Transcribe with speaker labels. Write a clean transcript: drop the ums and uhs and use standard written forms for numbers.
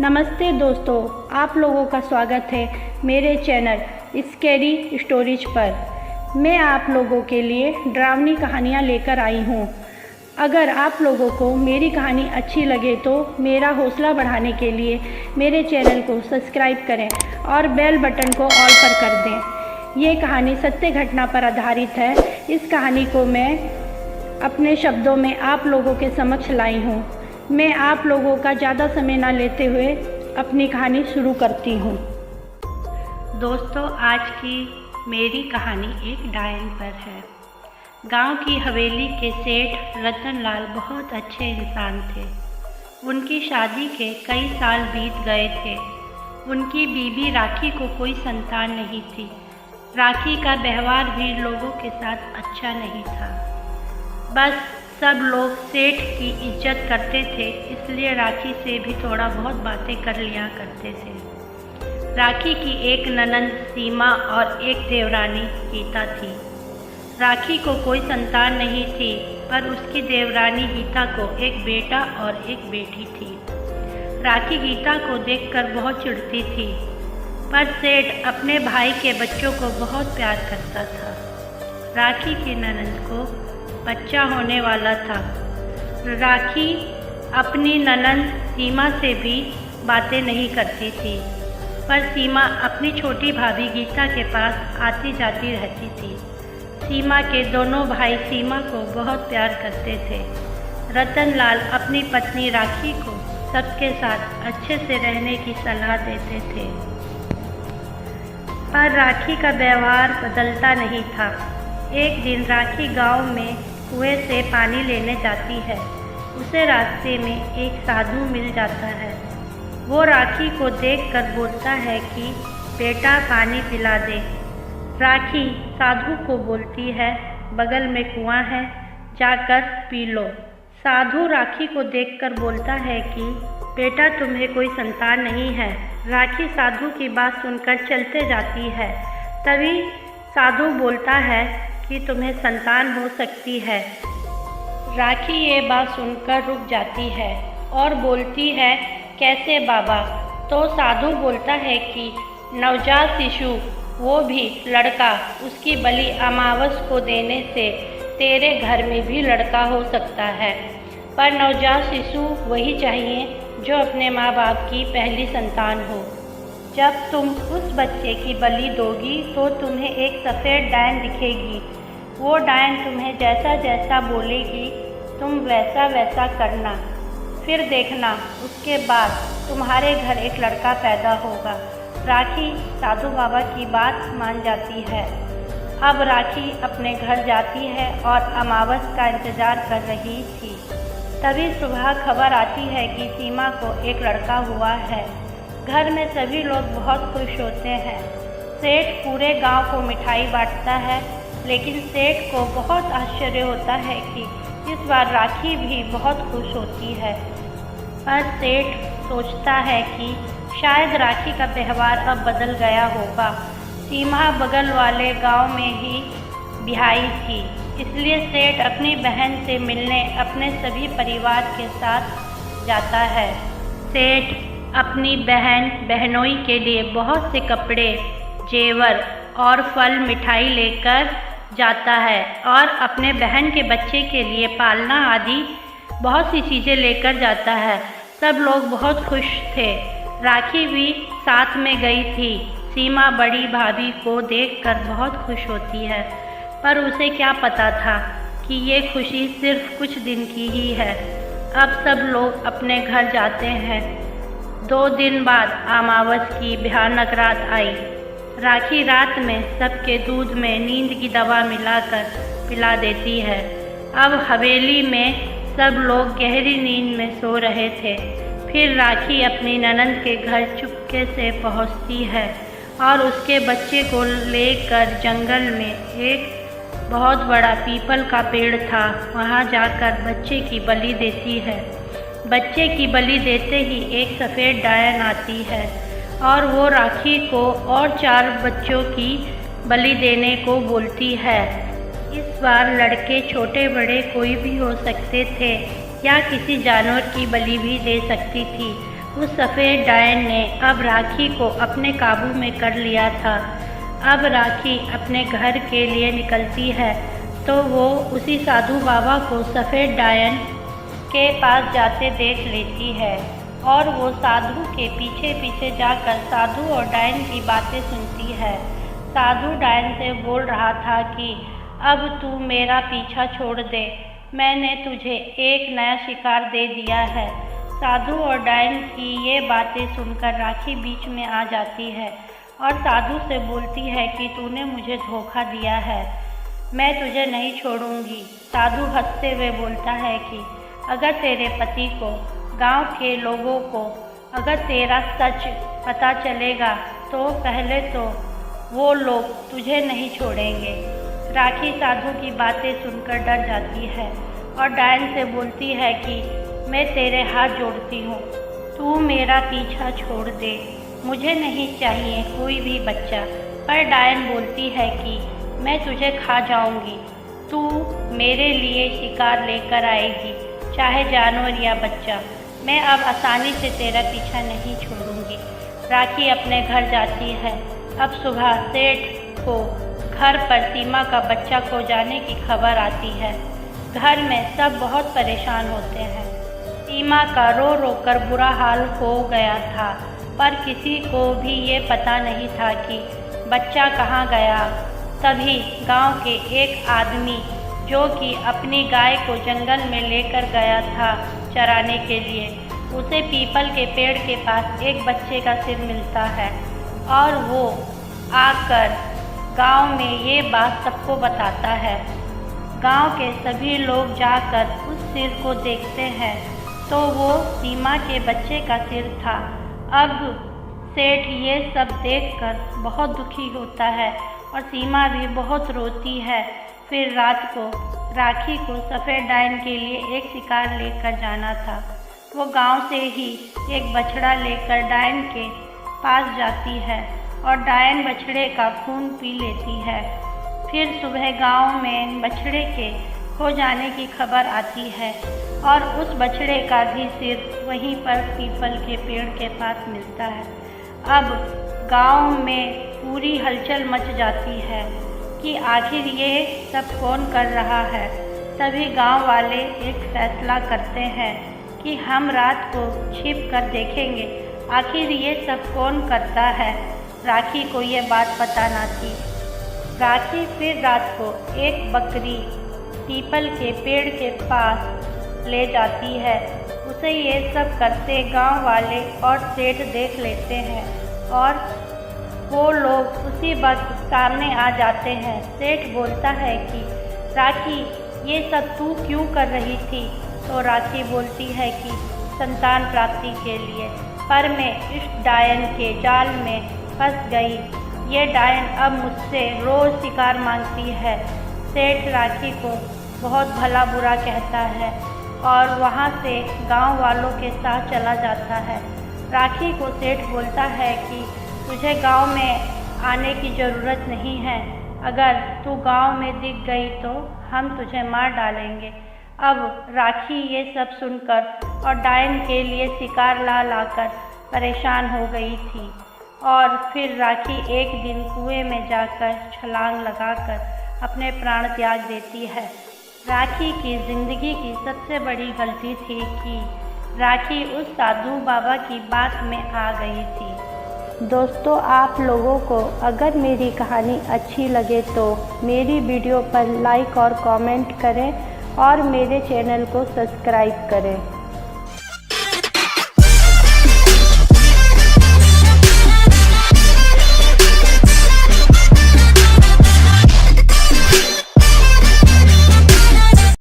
Speaker 1: नमस्ते दोस्तों, आप लोगों का स्वागत है मेरे चैनल स्कैरी स्टोरीज पर। मैं आप लोगों के लिए डरावनी कहानियाँ लेकर आई हूँ। अगर आप लोगों को मेरी कहानी अच्छी लगे तो मेरा हौसला बढ़ाने के लिए मेरे चैनल को सब्सक्राइब करें और बेल बटन को ऑल पर कर दें। ये कहानी सत्य घटना पर आधारित है। इस कहानी को मैं अपने शब्दों में आप लोगों के समक्ष लाई हूँ। मैं आप लोगों का ज़्यादा समय ना लेते हुए अपनी कहानी शुरू करती हूँ। दोस्तों, आज की मेरी कहानी एक डायन पर है। गांव की हवेली के सेठ रतन लाल बहुत अच्छे इंसान थे। उनकी शादी के कई साल बीत गए थे। उनकी बीबी राखी को कोई संतान नहीं थी। राखी का व्यवहार भी लोगों के साथ अच्छा नहीं था। बस सब लोग सेठ की इज्जत करते थे, इसलिए राखी से भी थोड़ा बहुत बातें कर लिया करते थे। राखी की एक ननंद सीमा और एक देवरानी गीता थी। राखी को कोई संतान नहीं थी, पर उसकी देवरानी गीता को एक बेटा और एक बेटी थी। राखी गीता को देखकर बहुत चिढ़ती थी, पर सेठ अपने भाई के बच्चों को बहुत प्यार करता था। राखी की ननंद को बच्चा होने वाला था। राखी अपनी ननंद सीमा से भी बातें नहीं करती थी, पर सीमा अपनी छोटी भाभी गीता के पास आती जाती रहती थी। सीमा के दोनों भाई सीमा को बहुत प्यार करते थे। रतन लाल अपनी पत्नी राखी को सबके साथ अच्छे से रहने की सलाह देते थे, पर राखी का व्यवहार बदलता नहीं था। एक दिन राखी गांव में कुएं से पानी लेने जाती है। उसे रास्ते में एक साधु मिल जाता है। वो राखी को देखकर बोलता है कि बेटा पानी पिला दे। राखी साधु को बोलती है, बगल में कुआं है, जाकर पी लो। साधु राखी को देखकर बोलता है कि बेटा तुम्हें कोई संतान नहीं है। राखी साधु की बात सुनकर चलते जाती है। तभी साधु बोलता है कि तुम्हें संतान हो सकती है। राखी ये बात सुनकर रुक जाती है और बोलती है, कैसे बाबा? तो साधु बोलता है कि नवजात शिशु, वो भी लड़का, उसकी बलि अमावस को देने से तेरे घर में भी लड़का हो सकता है। पर नवजात शिशु वही चाहिए जो अपने माँ बाप की पहली संतान हो। जब तुम उस बच्चे की बलि दोगी तो तुम्हें एक सफ़ेद डायन दिखेगी। वो डायन तुम्हें जैसा जैसा बोलेगी तुम वैसा वैसा करना। फिर देखना, उसके बाद तुम्हारे घर एक लड़का पैदा होगा। राखी साधु बाबा की बात मान जाती है। अब राखी अपने घर जाती है और अमावस का इंतज़ार कर रही थी। तभी सुबह खबर आती है कि सीमा को एक लड़का हुआ है। घर में सभी लोग बहुत खुश होते हैं। सेठ पूरे गांव को मिठाई बांटता है, लेकिन सेठ को बहुत आश्चर्य होता है कि इस बार राखी भी बहुत खुश होती है। पर सेठ सोचता है कि शायद राखी का व्यवहार अब बदल गया होगा। सीमा बगल वाले गांव में ही ब्याही थी, इसलिए सेठ अपनी बहन से मिलने अपने सभी परिवार के साथ जाता है। सेठ अपनी बहन बहनोई के लिए बहुत से कपड़े, जेवर और फल मिठाई लेकर जाता है और अपने बहन के बच्चे के लिए पालना आदि बहुत सी चीज़ें लेकर जाता है। सब लोग बहुत खुश थे। राखी भी साथ में गई थी। सीमा बड़ी भाभी को देखकर बहुत खुश होती है, पर उसे क्या पता था कि ये खुशी सिर्फ कुछ दिन की ही है। अब सब लोग अपने घर जाते हैं। 2 दिन बाद अमावस की भयानक रात आई। राखी रात में सबके दूध में नींद की दवा मिलाकर पिला देती है। अब हवेली में सब लोग गहरी नींद में सो रहे थे। फिर राखी अपनी ननंद के घर चुपके से पहुंचती है और उसके बच्चे को लेकर जंगल में एक बहुत बड़ा पीपल का पेड़ था, वहां जाकर बच्चे की बलि देती है। बच्चे की बलि देते ही एक सफ़ेद डायन आती है और वो राखी को और 4 बच्चों की बलि देने को बोलती है। इस बार लड़के छोटे बड़े कोई भी हो सकते थे या किसी जानवर की बलि भी दे सकती थी, उस सफ़ेद डायन ने अब राखी को अपने काबू में कर लिया था। अब राखी अपने घर के लिए निकलती है तो वो उसी साधु बाबा को सफ़ेद डायन के पास जाते देख लेती है और वो साधु के पीछे पीछे जाकर साधु और डायन की बातें सुनती है। साधु डायन से बोल रहा था कि अब तू मेरा पीछा छोड़ दे, मैंने तुझे एक नया शिकार दे दिया है। साधु और डायन की ये बातें सुनकर राखी बीच में आ जाती है और साधु से बोलती है कि तूने मुझे धोखा दिया है, मैं तुझे नहीं छोड़ूंगी। साधु हंसते हुए बोलता है कि अगर तेरे पति को, गांव के लोगों को अगर तेरा सच पता चलेगा तो पहले तो वो लोग तुझे नहीं छोड़ेंगे। राखी साधु की बातें सुनकर डर जाती है और डायन से बोलती है कि मैं तेरे हाथ जोड़ती हूँ, तू मेरा पीछा छोड़ दे, मुझे नहीं चाहिए कोई भी बच्चा। पर डायन बोलती है कि मैं तुझे खा जाऊँगी, तू मेरे लिए शिकार लेकर आएगी, चाहे जानवर या बच्चा, मैं अब आसानी से तेरा पीछा नहीं छोड़ूंगी। राखी अपने घर जाती है। अब सुबह सेठ को घर पर सीमा का बच्चा खो जाने की खबर आती है। घर में सब बहुत परेशान होते हैं। सीमा का रो रो कर बुरा हाल हो गया था, पर किसी को भी ये पता नहीं था कि बच्चा कहाँ गया। तभी गांव के एक आदमी जो कि अपनी गाय को जंगल में लेकर गया था चराने के लिए, उसे पीपल के पेड़ के पास एक बच्चे का सिर मिलता है और वो आकर गांव में ये बात सबको बताता है। गांव के सभी लोग जाकर उस सिर को देखते हैं तो वो सीमा के बच्चे का सिर था। अब सेठ ये सब देखकर बहुत दुखी होता है और सीमा भी बहुत रोती है। फिर रात को राखी को सफ़ेद डायन के लिए एक शिकार लेकर जाना था। वो गांव से ही एक बछड़ा लेकर डायन के पास जाती है और डायन बछड़े का खून पी लेती है। फिर सुबह गांव में बछड़े के खो जाने की खबर आती है और उस बछड़े का भी सिर वहीं पर पीपल के पेड़ के पास मिलता है। अब गांव में पूरी हलचल मच जाती है कि आखिर ये सब कौन कर रहा है। तभी गांव वाले एक फैसला करते हैं कि हम रात को छिप कर देखेंगे आखिर ये सब कौन करता है। राखी को ये बात पता ना थी। राखी फिर रात को एक बकरी पीपल के पेड़ के पास ले जाती है। उसे ये सब करते गांव वाले और सेठ देख लेते हैं और वो लोग उसी वक्त सामने आ जाते हैं। सेठ बोलता है कि राखी ये सब तू क्यों कर रही थी? तो राखी बोलती है कि संतान प्राप्ति के लिए, पर मैं इस डायन के जाल में फंस गई। ये डायन अब मुझसे रोज़ शिकार मांगती है। सेठ राखी को बहुत भला बुरा कहता है और वहाँ से गांव वालों के साथ चला जाता है। राखी को सेठ बोलता है कि तुझे गांव में आने की ज़रूरत नहीं है, अगर तू गांव में दिख गई तो हम तुझे मार डालेंगे। अब राखी ये सब सुनकर और डायन के लिए शिकार ला लाकर परेशान हो गई थी और फिर राखी एक दिन कुएं में जाकर छलांग लगाकर अपने प्राण त्याग देती है। राखी की ज़िंदगी की सबसे बड़ी गलती थी कि राखी उस साधु बाबा की बात में आ गई थी। दोस्तों, आप लोगों को अगर मेरी कहानी अच्छी लगे तो मेरी वीडियो पर लाइक और कमेंट करें और मेरे चैनल को सब्सक्राइब करें।